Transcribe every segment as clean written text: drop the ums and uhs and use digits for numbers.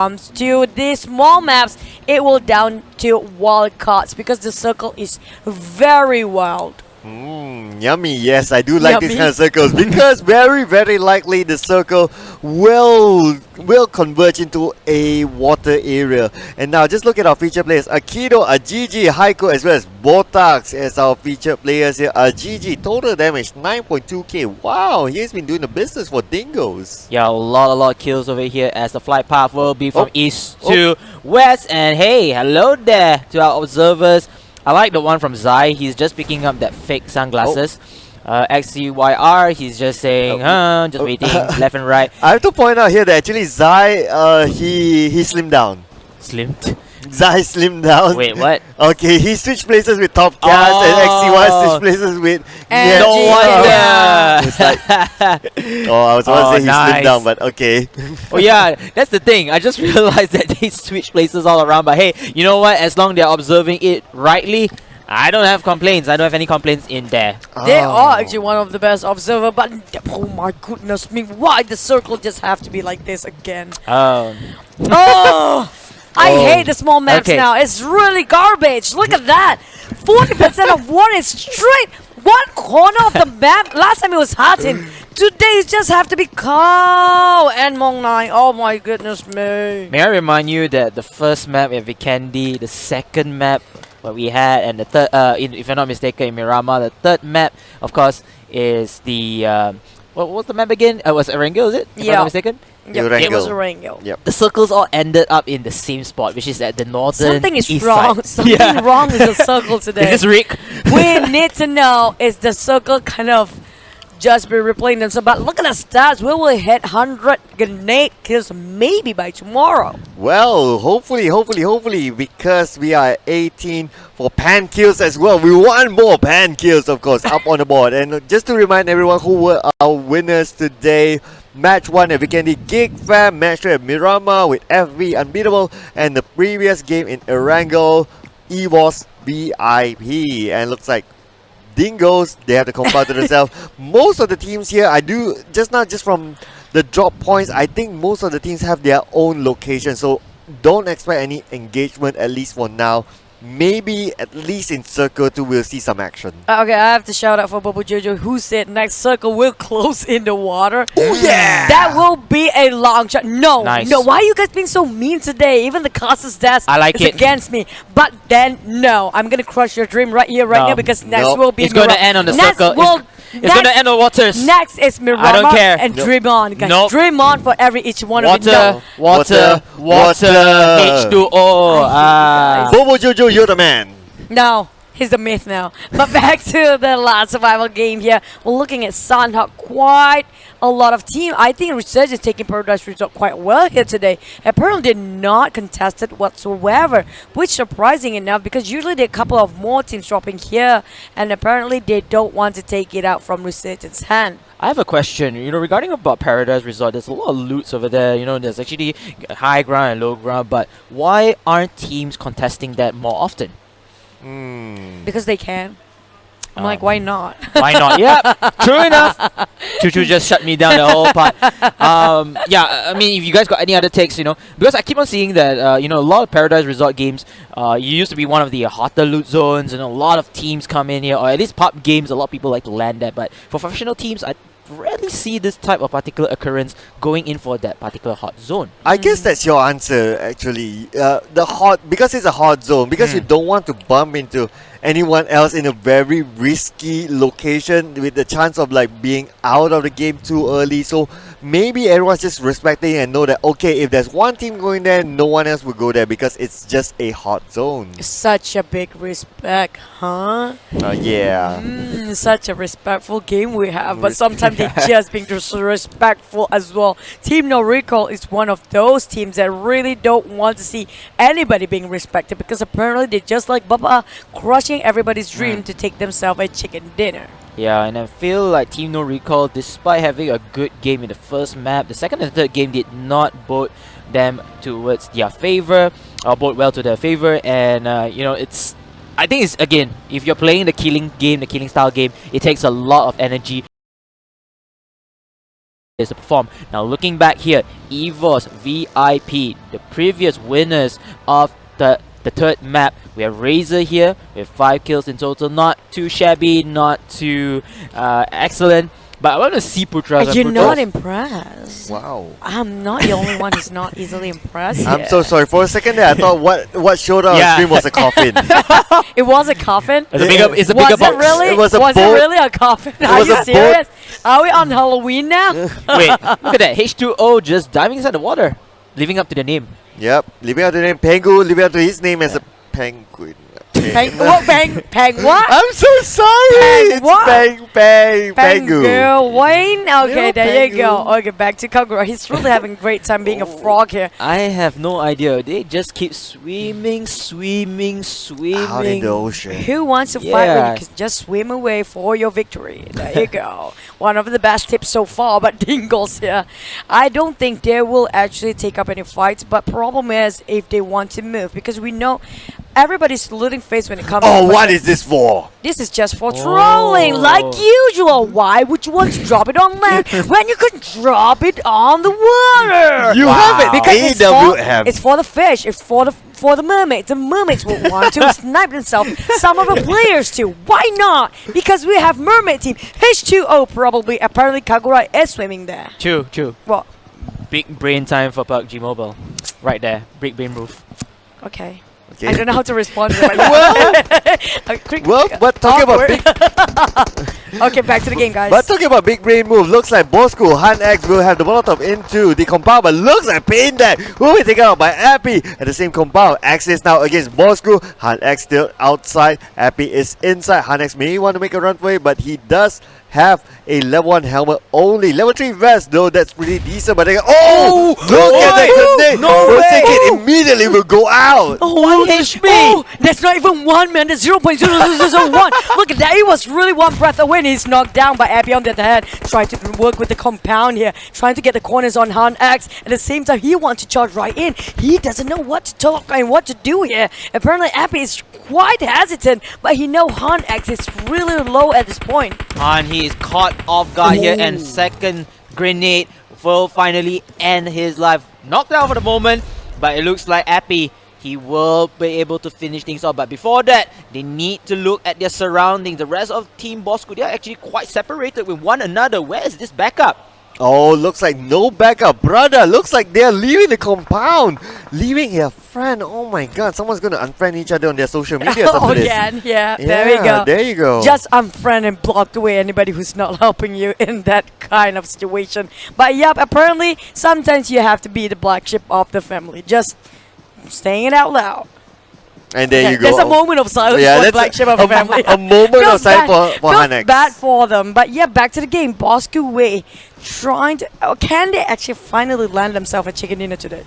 comes to these small maps, it will down to wild cards because the circle is very wild. Yummy. Yes, I do like these Yummy. kind of circles because very likely the circle will converge into a water area. And now just look at our featured players. Akido, Gigi, Haiku, as well as Botax as our featured players here. Gigi, total damage 9.2k. Wow, he's been doing the business for Dingoz. Yeah, a lot of kills over here as the flight path will be from east to west. And hey, hello there to our observers. I like the one from Zai. He's just picking up that fake sunglasses. XCYR, he's just saying, just waiting left and right. I have to point out here that actually Zai, he slimmed down. Slimmed? Zai slimmed down. Wait, what? Okay, he switched places with Top Gas and XCY switched places with... And no wonder! It's like, I was about to say he slimmed down, but okay. Oh yeah, that's the thing. I just realized that they switch places all around. But hey, you know what? As long they're observing it rightly, I don't have complaints. I don't have any complaints in there. They are actually one of the best observer, but oh my goodness me, why the circle just have to be like this again? I hate the small maps now. It's really garbage. Look at that. 40% of one is straight. One corner of the map. Last time it was Hatin. Today it just have to be Cow and Mong Nai. Oh my goodness me. May I remind you that the first map at Vikendi, the second map what we had, and the third, if I'm not mistaken, in Miramar, the third map, of course, is the what was the map again? It was Erangel, is it? If I'm not mistaken. Yep, it was Erangel. Yep. The circles all ended up in the same spot, which is at the northern Something is east wrong. side. Something wrong with the circle today. Is this Rick? We need to know, is the circle kind of just be replaying themselves? But look at the stats. We will hit 100 grenade kills maybe by tomorrow. Well, hopefully, because we are at 18 for pan kills as well. We want more pan kills, of course, up on the board. And just to remind everyone who were our winners today, Match 1 at Vikendi Geek Fam, Match 2 at Miramar with FV Unbeatable, and the previous game in Erangel, EVOS VIP. And looks like Dingoz, they have to compare to themselves. Most of the teams here, I do, just from the drop points, I think most of the teams have their own location. So don't expect any engagement, at least for now. Maybe at least in Circle 2 we'll see some action. Okay, I have to shout out for Bobo Jojo who said next circle will close in the water. Oh yeah! That will be a long shot. No, Nice. no, why are you guys being so mean today? Even the Casa's desk I like is it. against me. But then, no, I'm gonna crush your dream right here, right No. now, because next Nope. will be It's going to end on the next circle. It's going to end on waters. Next is Miramar I don't care. and Nope. Dream On, guys. Nope. Dream On for each one of you. Water, No. water, H2O. Bobo Jojo, you're the man. No, he's the myth now. But back to the last survival game here. We're looking at Sandhawk. Quite a lot of team. I think Resurgence is taking Paradise Resort quite well here today. Apparently did not contest it whatsoever, which surprising enough because usually there are a couple of more teams dropping here, and apparently they don't want to take it out from Resurgence's hand. I have a question, regarding about Paradise Resort. There's a lot of loots over there. There's actually high ground and low ground, but why aren't teams contesting that more often? Because they can. I'm like, why not? Why not? Yeah, true enough. Choo just shut me down the whole part. Yeah, I mean, if you guys got any other takes, because I keep on seeing that, a lot of Paradise Resort games, you used to be one of the hotter loot zones, and a lot of teams come in here, or at least pop games, a lot of people like to land there. But for professional teams, I rarely see this type of particular occurrence going in for that particular hot zone. I guess that's your answer, actually. Because it's a hot zone, because you don't want to bump into anyone else in a very risky location with the chance of being out of the game too early. So maybe everyone's just respecting and know that, okay, if there's one team going there, no one else will go there because it's just a hot zone. Such a big respect, huh? Yeah. Such a respectful game we have, but sometimes they just being disrespectful as well. Team NoRecoil is one of those teams that really don't want to see anybody being respected because apparently they just like Bapak crushing everybody's dream to take themselves a chicken dinner. Yeah, and I feel like Team NoRecoil, despite having a good game in the first map, the second and third game did not bode them towards their favor, or bode well to their favor, and I think it's, again, if you're playing the killing game, the killing style game, it takes a lot of energy to perform. Now looking back here, EVOS, VIP, the previous winners of the third map. We have Razor here with 5 kills in total. Not too shabby, not too excellent. But I want to see Putra. You're not impressed. Wow. I'm not the only one who's not easily impressed. I'm here. so sorry. For a second there, I thought what showed up on Yeah. screen was a coffin. It was a coffin. It's a bigger, it's a Was bigger it box. really? It was a it boat. really a coffin? Are was you a boat. serious? Are we on Halloween now? Wait, look at that. H2O just diving inside the water, living up to the name. Yep. Living out the name Pengu, living out to his name as a penguin. Peng what? Peng what? I'm so sorry. Peng It's what? Pengu. Pengu Wayne. Okay, Little there you go. Pengu. Okay, back to Kagura. He's really having a great time being a frog here. I have no idea. They just keep swimming, swimming, swimming. Out in the ocean. Who wants to fight when Yeah. you can just swim away for your victory? There you go. One of the best tips so far, but Dingoz here. I don't think they will actually take up any fights, but problem is if they want to move, because we know everybody's losing face when it comes Oh, to what is this for? this is just for trolling, like usual. Why would you want to drop it on land when you could drop it on the water? You have it. Because AWM. it's for the fish. It's for the mermaids. The mermaids will want to snipe themselves. Some of the players too. Why not? Because we have mermaid team. H2O probably. Apparently Kagura is swimming there. True. What? Big brain time for PUBG Mobile. Right there. Big brain move. Okay. Okay. I don't know how to respond to that. Well, but talking about big, Okay, back to the game, guys. but talking about big brain move, looks like Bosskurr, Han X will have the Molotov into the compound, but looks like Pain Deck will be taken out by Appy at the same compound. X is now against Bosskurr, Han X still outside, Appy is inside. Han X may want to make a run for it, but he does have a level 1 helmet only. Level 3 vest, though, that's pretty decent, but they go, oh! Look at that grenade! No way! Forsaken immediately will go out! Oh, 1 HP. Oh, that's not even 1, man. That's 0.0001. Look at that. He was really one breath away and he's knocked down by Abby on the head. Trying to work with the compound here. Trying to get the corners on Han X. At the same time, he wants to charge right in. He doesn't know what to talk and what to do here. Apparently, Abby is quite hesitant, but he knows Han X is really low at this point. And he is caught off guard here, and second grenade will finally end his life. Knocked out for the moment, but it looks like Appy, he will be able to finish things off. But before that, they need to look at their surroundings. The rest of Team Bosskurr, they are actually quite separated with one another. Where is this backup? Oh, looks like no backup, brother. Looks like they're leaving the compound, leaving their friend. Oh my god, someone's gonna unfriend each other on their social media after this. Again, yeah, there we go. There you go. Just unfriend and block away anybody who's not helping you in that kind of situation. But yep, apparently sometimes you have to be the black sheep of the family. Just saying it out loud. and there Okay, you go. there's a moment of silence Yeah, for the that's black sheep of the family. a moment of Feels silence bad- for feels Hanex. bad for them. But yeah, back to the game. Bosskurr Way trying to. Can they actually finally land themselves a chicken dinner today?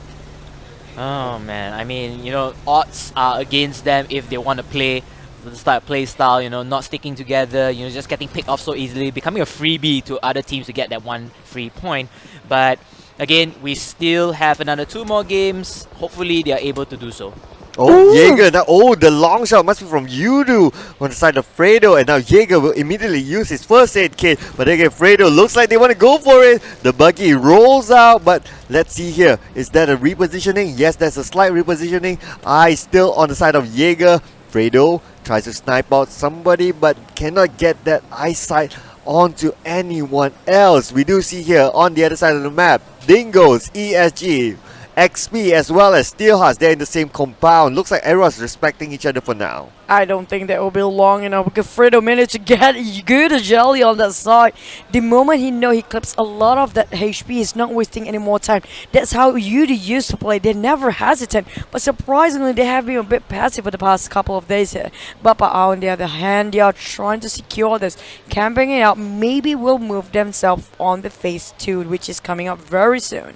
Oh man, I mean, you know, odds are against them if they want to play the play style, you know, not sticking together, you know, just getting picked off so easily, becoming a freebie to other teams to get that 1 free point. But again, we still have another 2 more games. Hopefully they are able to do so. Oh, Jaeger. Now, oh, the long shot must be from Yoodo on the side of Fredo. And now Jaeger will immediately use his first aid kit. But again, Fredo looks like they want to go for it. The buggy rolls out. But let's see here. Is that a repositioning? Yes, that's a slight repositioning. Eye still on the side of Jaeger. Fredo tries to snipe out somebody, but cannot get that eyesight onto anyone else. We do see here on the other side of the map, Dingoz, ESG, XP as well as Steelhearts. They're in the same compound. Looks like everyone's respecting each other for now. I don't think that will be long enough because Fredo managed to get good jelly on that side. The moment he clips a lot of that HP, he's not wasting any more time. That's how Yoodo used to play. They're never hesitant. But surprisingly, they have been a bit passive for the past couple of days here. Bapak, on the other hand, they are trying to secure this. Camping it out, maybe will move themselves on the phase 2, which is coming up very soon.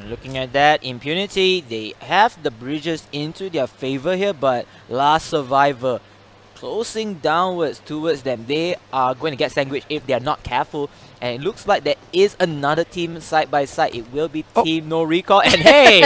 Looking at that, Impunity, they have the bridges into their favor here, but Last Survivor closing downwards towards them. They are going to get sandwiched if they are not careful. And it looks like there is another team side by side. It will be Team NoRecoil. And hey,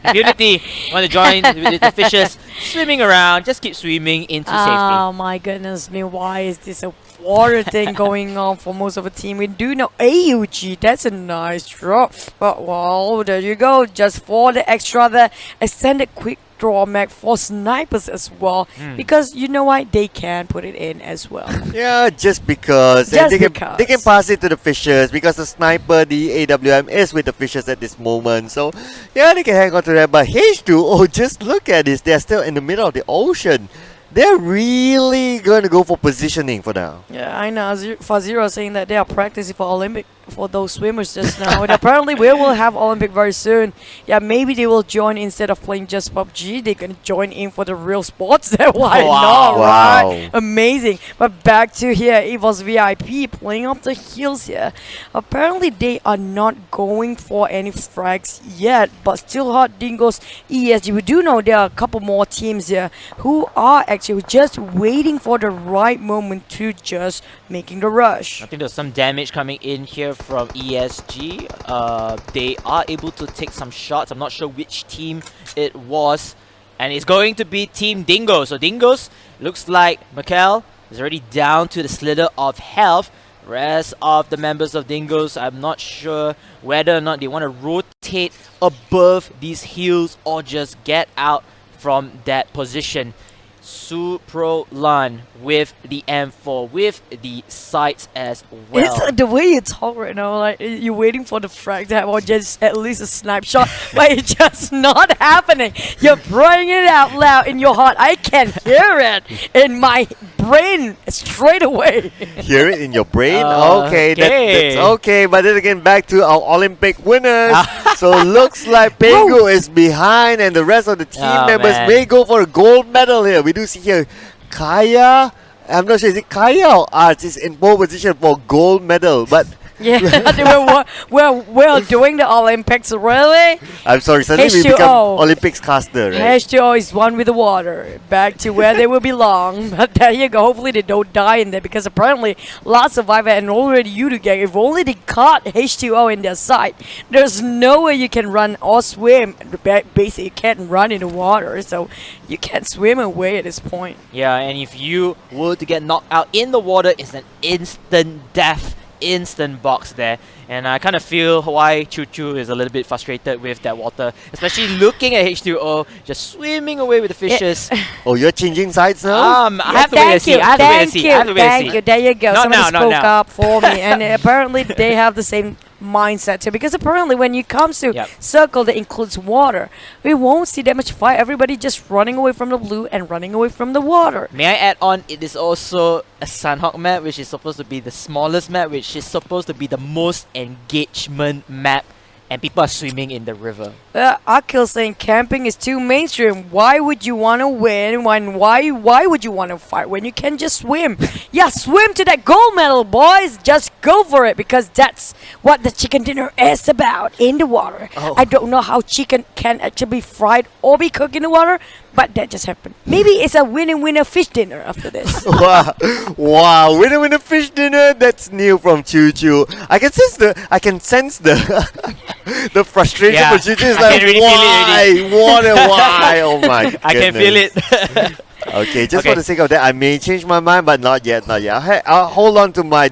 Impunity want to join with the fishes swimming around. Just keep swimming into safety. Oh my goodness me, why is this a water thing going on for most of the team. We do know AUG, that's a nice drop. But well, there you go. Just for the extra there, extended quick draw mag for snipers as well. Because you know what? They can put it in as well. Yeah, just because. And Just they can pass it to the fishers because the sniper, the AWM, is with the fishers at this moment. So, yeah, they can hang on to that. But H2O, just look at this. They're still in the middle of the ocean. They're really going to go for positioning for now. Yeah, I know. Fazira saying that they are practicing for Olympic for those swimmers just now. And apparently we will have Olympic very soon. Yeah, maybe they will join instead of playing just PUBG. They're going to join in for the real sports. Why not, right? Amazing. But back to here, EVOS VIP playing up the heels here. Apparently they are not going for any frags yet. But still hot Dingoz, ESG. We do know there are a couple more teams here who are actually just waiting for the right moment to just making the rush. I think there's some damage coming in here from ESG. They are able to take some shots. I'm not sure which team it was. And it's going to be Team Dingoz. So Dingoz looks like Mikel is already down to the slither of health. Rest of the members of Dingoz, I'm not sure whether or not they want to rotate above these hills or just get out from that position. Suprolan with the M4 with the sights as well. It's the way you talk right now, like you're waiting for the frag to have or just at least a snipe shot, but it's just not happening. You're praying it out loud in your heart. I can hear it in my brain straight away. Hear it in your brain? Okay, that's okay. But then again, back to our Olympic winners. So looks like Pengu is behind and the rest of the team members may go for a gold medal here. We do see here Kaya. I'm not sure, is it Kaya or Arts is in pole position for gold medal, but yeah, they were doing the Olympics, really? I'm sorry, suddenly we become Olympics caster, right? H2O is one with the water, back to where they will belong. But there you go, hopefully they don't die in there because apparently last survivor and already Yoodo gang, if only they caught H2O in their sight, there's no way you can run or swim. Basically, you can't run in the water, so you can't swim away at this point. Yeah, and if you were to get knocked out in the water, it's an instant death. Instant box there, and I kind of feel why Choo Choo is a little bit frustrated with that water, especially looking at H2O just swimming away with the fishes. Oh, you're changing sides now? I have to wait and see. Thank you. There you go. Somebody spoke up for me, and apparently they have the same mindset too, because apparently when it comes to circle that includes water, we won't see that much fight. Everybody just running away from the blue and running away from the water. May I add on, it is also a Sunhawk map, which is supposed to be the smallest map, which is supposed to be the most engagement map, and people are swimming in the river. Akil saying camping is too mainstream. Why would you want to win? Why would you want to fight when you can just swim? Yeah, swim to that gold medal, boys. Just go for it, because that's what the chicken dinner is about, in the water. I don't know how chicken can actually be fried or be cooked in the water, but that just happened. Maybe it's a winner fish dinner after this. Wow, winner fish dinner. That's new from Choo Choo. I can sense the the frustration for Choo Choo. It's like, really why? Why? Oh my goodness. I can feel it. Okay, just for the sake of that, I may change my mind, but not yet. I'll hold on to my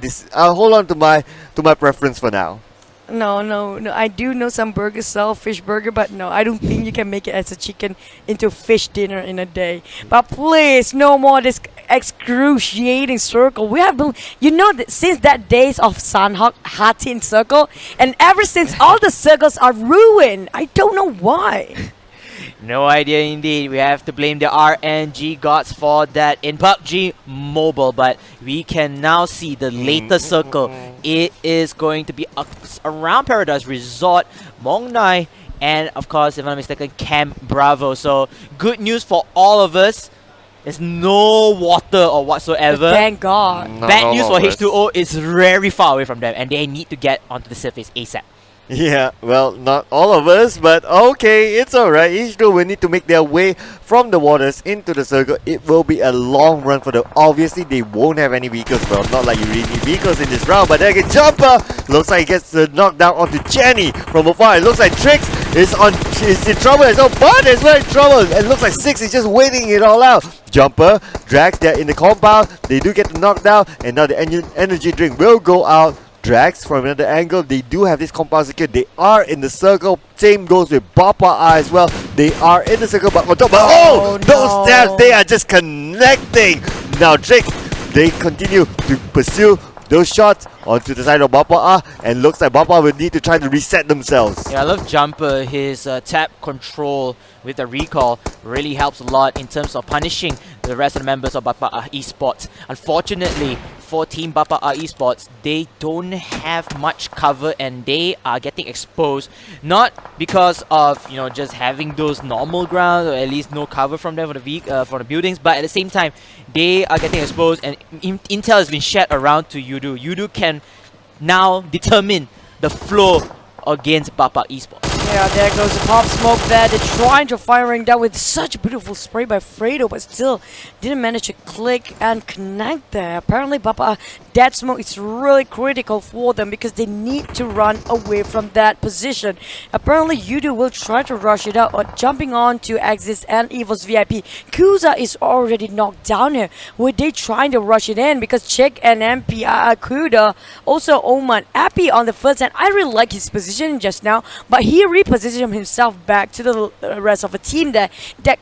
preference for now. No. I do know some burgers sell fish burger, but no, I don't think you can make it as a chicken into fish dinner in a day. But please, no more this excruciating circle. We have been, since that days of Sunhawk, Hatin circle, and ever since all the circles are ruined. I don't know why. No idea indeed. We have to blame the RNG gods for that in PUBG Mobile, but we can now see the latest circle. It is going to be around Paradise Resort, Mong Nai, and of course, if I'm not mistaken, Camp Bravo. So good news for all of us. There's no water or whatsoever. Thank God. Bad news for H2O is very far away from them, and they need to get onto the surface ASAP. Yeah, well, not all of us, but okay, it's alright. Each group will need to make their way from the waters into the circle. It will be a long run for them. Obviously, they won't have any vehicles. Well, not like you really need vehicles in this round, but then again, Jumper looks like he gets the knockdown onto Jenny from afar. It looks like Trix is in trouble as well. Bud is well in trouble. And it looks like Six is just waiting it all out. Jumper drags, they're in the compound. They do get the knockdown, and now the energy drink will go out. Drags from another angle. They do have this compound secured. They are in the circle. Same goes with Bapak as well. They are in the circle, but on top. Those stabs, they are just connecting. Now Drake, they continue to pursue those shots onto the side of Bapak, and looks like Bapak will need to try to reset themselves. Yeah, I love Jumper. His tap control with the recall really helps a lot in terms of punishing the rest of the members of Bapak Esports. Unfortunately, for Team Bapak Esports, they don't have much cover and they are getting exposed. Not because of just having those normal grounds or at least no cover from them for the buildings, but at the same time, they are getting exposed and intel has been shared around to Yoodo. Yoodo can now determine the flow against Bapak Esports. Yeah, there goes the pop smoke there. They're trying to firing down with such a beautiful spray by Fredo, but still didn't manage to click and connect there. Apparently, Bapak, that smoke is really critical for them because they need to run away from that position. Apparently, Yoodo will try to rush it out or jumping on to Axis and EVOS VIP. Kuza is already knocked down here. Were they trying to rush it in? Because Check and MP Kuda, also Oman, Appy on the first hand. I really like his position just now, but he repositioned himself back to the rest of the team that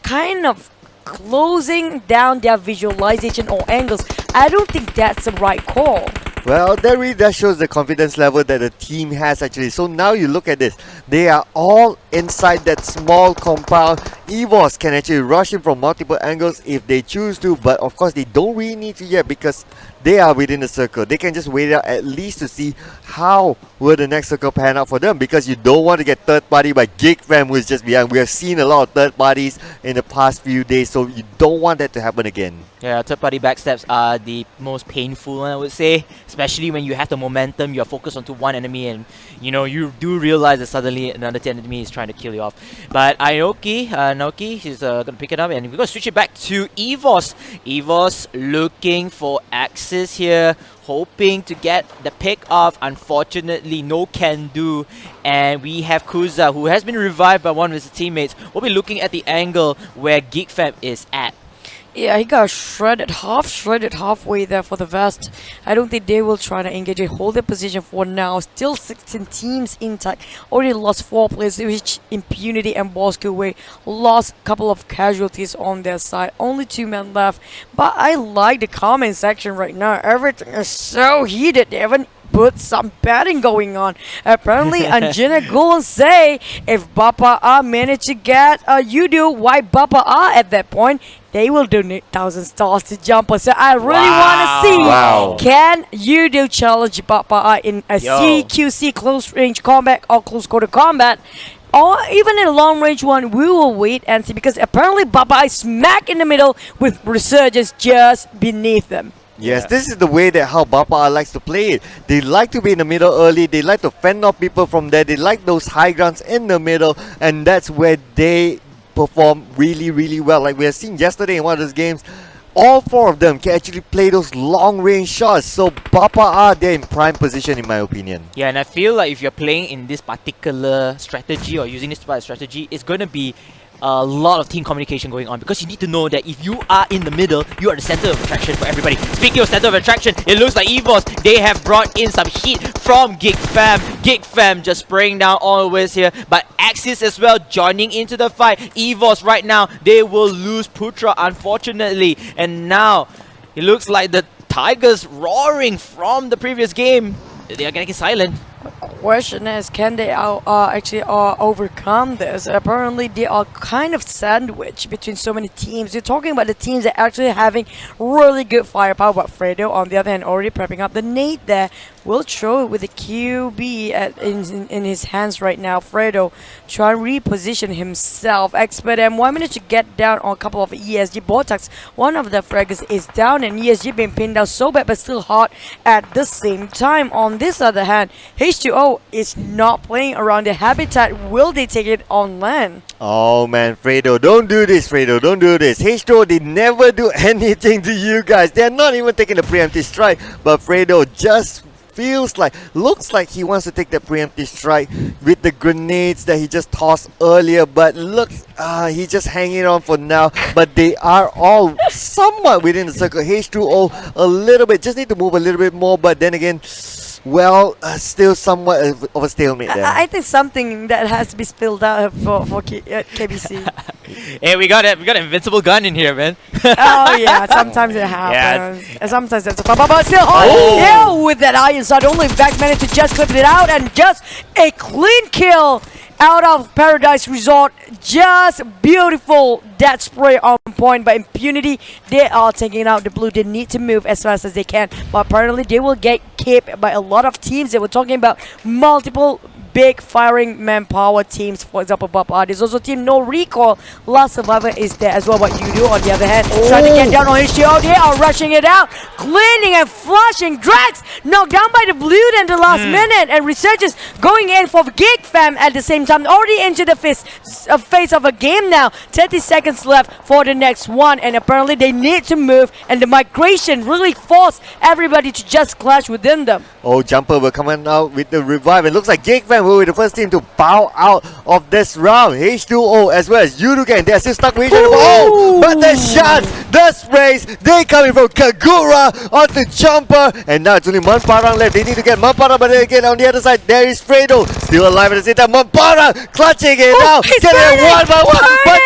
kind of closing down their visualization or angles. I don't think that's the right call. Well, that really does shows the confidence level that the team has actually. So now you look at this. They are all inside that small compound. EVOS can actually rush in from multiple angles if they choose to, but of course they don't really need to yet because they are within the circle. They can just wait out at least to see how will the next circle pan out for them, because you don't want to get third party by Geek who is just behind. We have seen a lot of third parties in the past few days, so you don't want that to happen again. Yeah, third party backstabs are the most painful one, I would say, especially when you have the momentum, you are focused onto one enemy and you do realize that suddenly another enemy is trying to kill you off. But Naoki, she's going to pick it up and we're going to switch it back to EVOS. EVOS looking for Axis here, hoping to get the pick off. Unfortunately, no can do. And we have Kuza, who has been revived by one of his teammates. We'll be looking at the angle where Geek is at. Yeah, he got shredded halfway there for the Vest. I don't think they will try to engage and hold their position for now. Still 16 teams intact. Already lost 4 players, which Impunity and Bosskurr lost a couple of casualties on their side. Only 2 men left. But I like the comment section right now. Everything is so heated. They haven't put some betting going on. Apparently, Anjana Gulen say if Bapak manage to get Yoodo, why Bapak at that point, they will donate 1,000 stars to Jumper. So I really want to see can Yoodo challenge Bapak in a CQC close range combat or close quarter combat. Or even in a long range one, we will wait and see, because apparently Bapak is smack in the middle with Resurgence just beneath them. Yes, this is the way that how Bapak likes to play it. They like to be in the middle early. They like to fend off people from there. They like those high grounds in the middle, and that's where they perform really, really well. Like we have seen yesterday in one of those games, all 4 of them can actually play those long range shots. So Bapak they're in prime position in my opinion. Yeah, and I feel like if you're playing in this particular strategy or using this particular strategy, it's going to be a lot of team communication going on, because you need to know that if you are in the middle, you are the center of attraction for everybody. Speaking of center of attraction, it looks like EVOS, they have brought in some heat from Geek Fam just spraying down all the ways here, but Axis as well joining into the fight. EVOS right now, they will lose Putra unfortunately, and now it looks like the Tigers roaring from the previous game, they are getting silent. Question is, can they actually overcome this? Apparently, they are kind of sandwiched between so many teams. You're talking about the teams that are actually having really good firepower, but Fredo, on the other hand, already prepping up the nade there. will throw it with the QB in his hands right now. Fredo trying to reposition himself. XPERT M1 managed to get down on a couple of ESG Botax. One of the fraggers is down and ESG being pinned down so bad but still hot at the same time. On this other hand, H2O is not playing around the habitat. Will they take it on land? Oh man, Fredo, don't do this, Fredo, don't do this. H2O, they never do anything to you guys. They're not even taking the preemptive strike, but Fredo just looks like he wants to take the preemptive strike with the grenades that he just tossed earlier, but looks he's just hanging on for now. But they are all somewhat within the circle. H2O a little bit, just need to move a little bit more, but then again, well, still somewhat of a stalemate there. I think something that has to be spilled out for KBC. Hey, we got an invincible gun in here, man. Oh yeah, sometimes it happens. And sometimes it's but still with that iron shot. Only Vex managed to just clip it out and just a clean kill out of Paradise Resort. Just beautiful death spray on point by Impunity. They are taking out the blue. They need to move as fast as they can, but apparently they will get kept by a lot of teams. They were talking about multiple big firing manpower teams. For example, Bapak. There's also team NoRecoil. Last Survivor is there as well. But Yoodo on the other hand, trying to get down on HTO. They are rushing it out, cleaning and flushing. Drax knocked down by the blue in the last minute, and Resurgence going in for Geek fam at the same time. Already into the phase of a game now. 30 seconds left for the next one, and apparently they need to move. And the migration really forced everybody to just clash within them. Oh, Jumper will come out with the revive. It looks like Geek Fam will be the first team to bow out of this round. H2O as well as Yoodo Gang. They're still stuck with each other. Oh, but the shots, the sprays, they coming from Kagura onto Jumper. And now it's only Manparang left. They need to get Manparang, but then again on the other side, there is Fredo. Still alive at the same time. Manparang clutching it out. Getting it one by one. But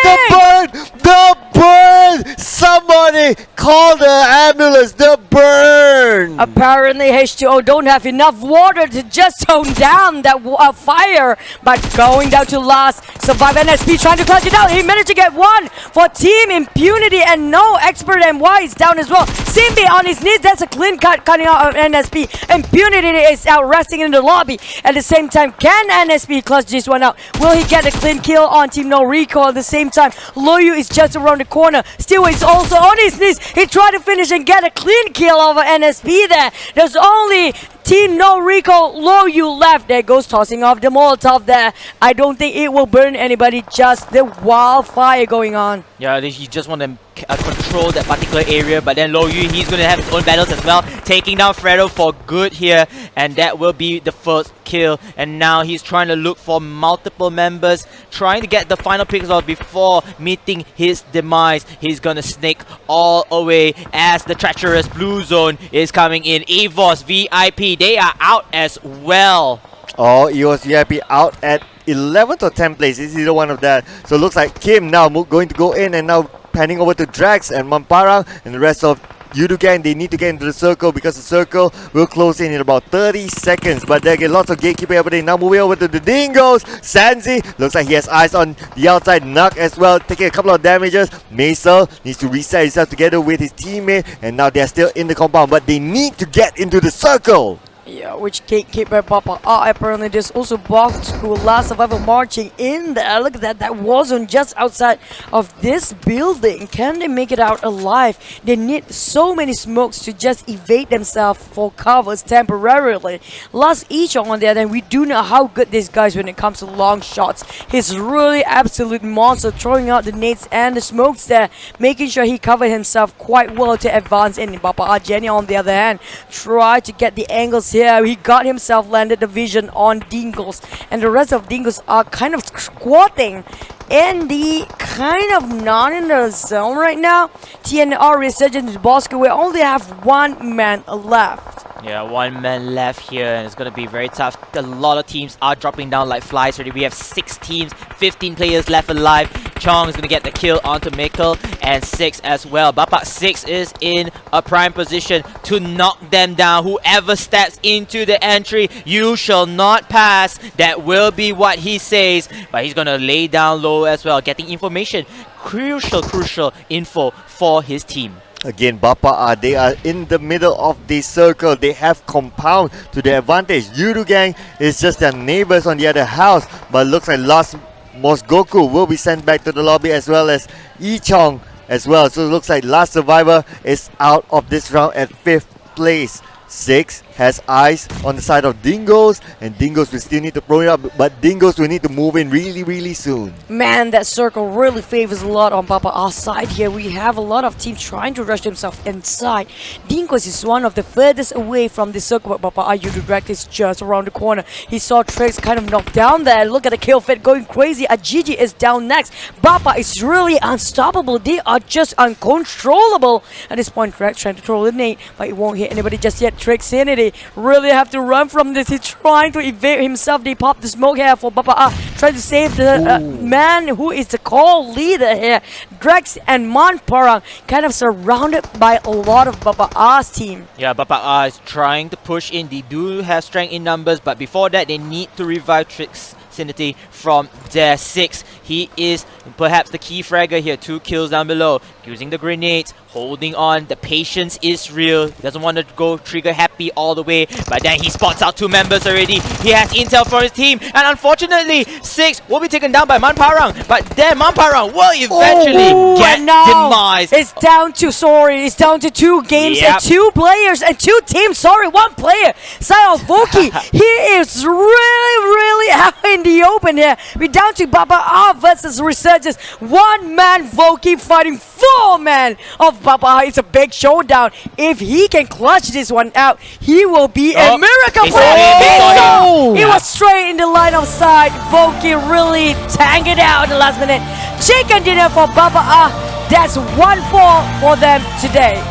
the burn! Somebody call the ambulance. The burn! Apparently H2O don't have enough water to just tone down that fire, but going down to last. Survive NSP trying to clutch it out. He managed to get one for Team Impunity, and no XPERT MY is down as well. Simbi on his knees. That's a clean cut cutting out of NSP. Impunity is out resting in the lobby. At the same time, can NSP clutch this one out? Will he get a clean kill on Team NoRecoil? At the same time, Loyu is just around the corner. Steel is also on his knees. He tried to finish and get a clean kill over NSP there. There's only Team NoRecoil Loyu left. There goes tossing off the Molotov there. I don't think it will burn anybody, just the wildfire going on. Yeah, he just want to control that particular area, but then Loyu, he's going to have his own battles as well, taking down Fredo for good here, and that will be the first kill. And now he's trying to look for multiple members, trying to get the final pixels before meeting his demise. He's going to snake all away as the treacherous blue zone is coming in. EVOS VIP, they are out as well. Oh, EVOS VIP out at 11th or 10th place. It's either one of that. So it looks like Kim now going to go in and now panning over to Drax and Manparang and the rest of Yoodo Gang. They need to get into the circle because the circle will close in about 30 seconds. But there get lots of gatekeeping happening. Now moving over to the Dingoz. Sanzi looks like he has eyes on the outside. Nuck as well, taking a couple of damages. Maisel needs to reset himself together with his teammate, and now they're still in the compound, but they need to get into the circle. Yeah, which gatekeeper Bapak apparently there's also Bosskurr, last survivor marching in there. Look at that, that war zone just outside of this building. Can they make it out alive? They need so many smokes to just evade themselves for covers temporarily. Last each on the other hand, we do know how good this guy is when it comes to long shots. He's really absolute monster, throwing out the nades and the smokes there, making sure he covered himself quite well to advance in. Bapak Jenny on the other hand, try to get the angles here. He got himself landed the vision on Dingoz, and the rest of Dingoz are kind of squatting in the kind of not in the zone right now. TNR Resurgence Bosskurr, we only have one man left. Yeah, one man left here, and it's going to be very tough. A lot of teams are dropping down like flies already. We have 6 teams, 15 players left alive. Chong is going to get the kill onto Mikkel, and 6 as well. Bapak 6 is in a prime position to knock them down. Whoever steps into the entry, you shall not pass. That will be what he says, but he's going to lay down low as well, getting information crucial info for his team. Again, Bapak, they are in the middle of the circle. They have compound to their advantage. Yoodo gang is just their neighbors on the other house, but looks like Lost Mosgoku will be sent back to the lobby, as well as Ichong as well. So it looks like Last Survivor is out of this round at 5th place. 6 has eyes on the side of Dingoz, and Dingoz will still need to pro it up, but Dingoz will need to move in really soon. Man, that circle really favors a lot on Bapa's side here. We have a lot of teams trying to rush themselves inside. Dingoz is one of the furthest away from the circle, but Bapa Yoodo Direct is just around the corner. He saw Trix kind of knocked down there. Look at the kill feed going crazy. Ajiji is down next. Bapa is really unstoppable. They are just uncontrollable. At this point, Trix trying to throw a nade, but it won't hit anybody just yet. Trixinity really have to run from this. He's trying to evade himself. They pop the smoke here for Bapa. Trying to save the man who is the call leader here. Drex and Manparang kind of surrounded by a lot of Bapa's team. Yeah, Bapak is trying to push in. They do have strength in numbers, but before that, they need to revive Trixinity from their 6. He is perhaps the key fragger here. 2 kills down below. Using the grenades, holding on. The patience is real. He doesn't want to go trigger happy all the way, but then he spots out 2 members already. He has intel for his team, and unfortunately, 6 will be taken down by Manparang, but then Manparang will eventually get demised. It's down to, it's down to 2 games and 2 players and 2 teams. 1 player. Side of Voki, he is really out in the open here. We're down to Baba versus Resurgence. 1 man Voki fighting 4 men of Baba. It's a big showdown. If he can clutch this one out, he will be a miracle player. He was straight in the line of sight. Voki really tanked it out in the last minute. Chicken dinner for Baba. That's 1-4 for them today.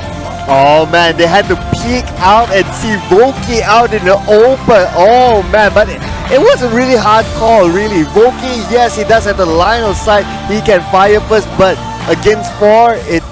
Oh man, they had to peek out and see Voki out in the open. Oh man, but it was a really hard call, really. Voki, yes, he does have the line of sight. He can fire first, but against 4, it